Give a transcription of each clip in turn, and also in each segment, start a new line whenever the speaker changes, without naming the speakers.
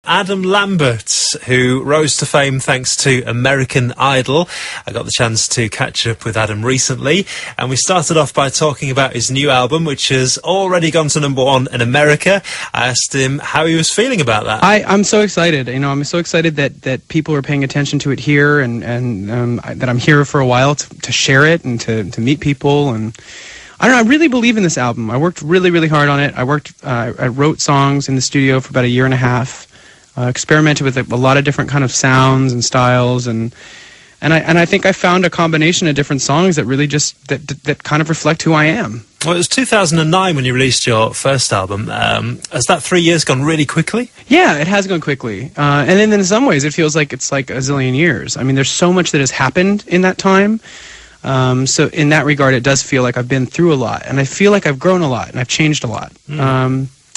Adam Lambert, who rose to fame thanks to American Idol. I got the chance to catch up with Adam recently, and we started off by talking about his new album, which has already gone to #1 in America. I asked him how he was feeling about that.
I'm so excited. I'm so excited that people are paying attention to it here, and that I'm here for a while to share it and to meet people. And I don't know, I really believe in this album. I worked really, really hard on it. I wrote songs in the studio for about a year and a half. Experimented with a lot of different kind of sounds and styles, and I think I found a combination of different songs that really just that kind of reflect who I am.
Well, it was 2009 when you released your first album. Has that 3 years gone really quickly?
Yeah, it has gone quickly, and then in some ways it feels like it's like a zillion years. I mean, there's so much that has happened in that time. So in that regard, it does feel like I've been through a lot, and I feel like I've grown a lot and I've changed a lot.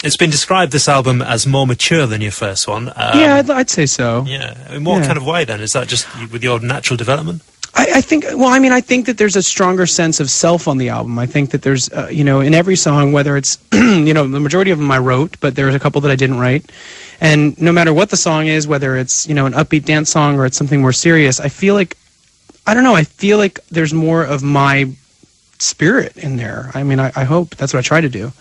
It's been described, this album, as more mature than your first one.
Yeah, I'd say so.
Yeah. In what kind of way, then? Is that just with your natural development?
I think that there's a stronger sense of self on the album. I think that there's, in every song, whether it's, the majority of them I wrote, but there's a couple that I didn't write. And no matter what the song is, whether it's, an upbeat dance song or it's something more serious, I feel like there's more of my spirit in there. I mean, I hope that's what I try to do.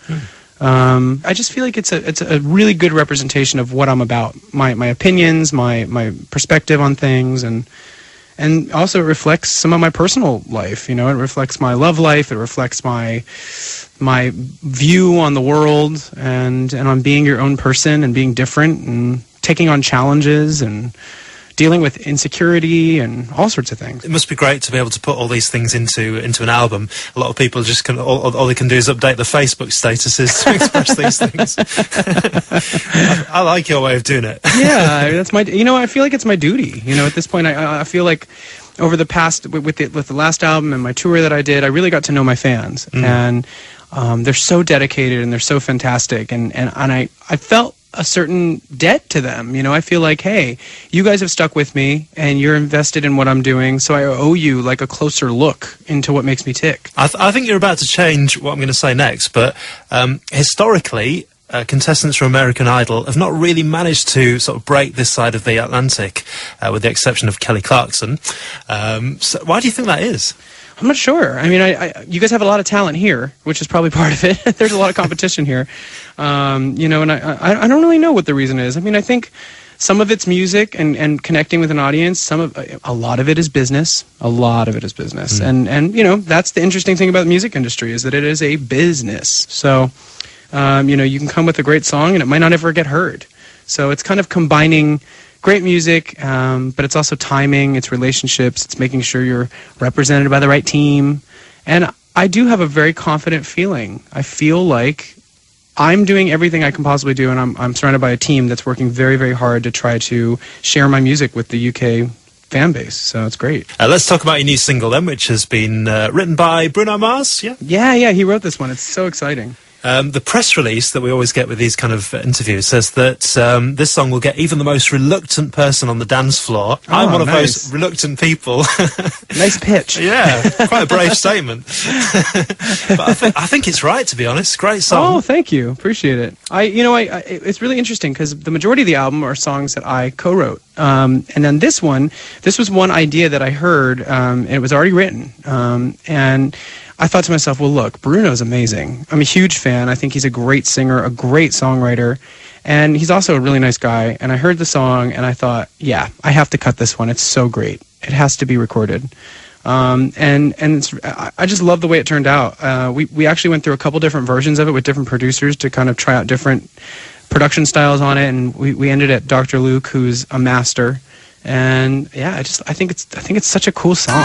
I just feel like it's a really good representation of what I'm about, my opinions, my perspective on things, and also it reflects some of my personal life. It reflects my love life. It reflects my view on the world and on being your own person and being different and taking on challenges and dealing with insecurity and all sorts of things.
It must be great to be able to put all these things into an album. A lot of people just all they can do is update their Facebook statuses to express these things. I like your way of doing it.
Yeah, that's my. I feel like it's my duty. At this point, I feel like over the past with the last album and my tour that I did, I really got to know my fans, and they're so dedicated and they're so fantastic, and I felt a certain debt to them. I feel like, hey, you guys have stuck with me and you're invested in what I'm doing, so I owe you like a closer look into what makes me tick.
I think you're about to change what I'm going to say next, but historically, contestants from American Idol have not really managed to sort of break this side of the Atlantic, with the exception of Kelly Clarkson. So why do you think that is?
I'm not sure. I mean, you guys have a lot of talent here, which is probably part of it. There's a lot of competition here, and I don't really know what the reason is. I mean, I think some of it's music and connecting with an audience. A lot of it is business. A lot of it is business, and that's the interesting thing about the music industry, is that it is a business. So, you can come with a great song and it might not ever get heard. So it's kind of combining great music, but it's also timing, it's relationships, it's making sure you're represented by the right team. And I do have a very confident feeling. I feel like I'm doing everything I can possibly do, and I'm surrounded by a team that's working very, very hard to try to share my music with the UK fan base. So it's great.
Let's talk about your new single then, which has been written by Bruno Mars.
Yeah, he wrote this one. It's so exciting.
The press release that we always get with these kind of interviews says that this song will get even the most reluctant person on the dance floor. I'm one of those reluctant people.
Nice pitch.
Yeah, quite a brave statement. But I think it's right, to be honest. Great song.
Oh, thank you. Appreciate it. It's really interesting because the majority of the album are songs that I co-wrote. And then this was one idea that I heard, and it was already written. And I thought to myself, well, look, Bruno's amazing. I'm a huge fan. I think he's a great singer, a great songwriter, and he's also a really nice guy. And I heard the song, and I thought, yeah, I have to cut this one. It's so great. It has to be recorded. I just love the way it turned out. We actually went through a couple different versions of it with different producers to kind of try out different production styles on it, and we ended at Dr. Luke, who's a master. And yeah, I think it's such a cool song.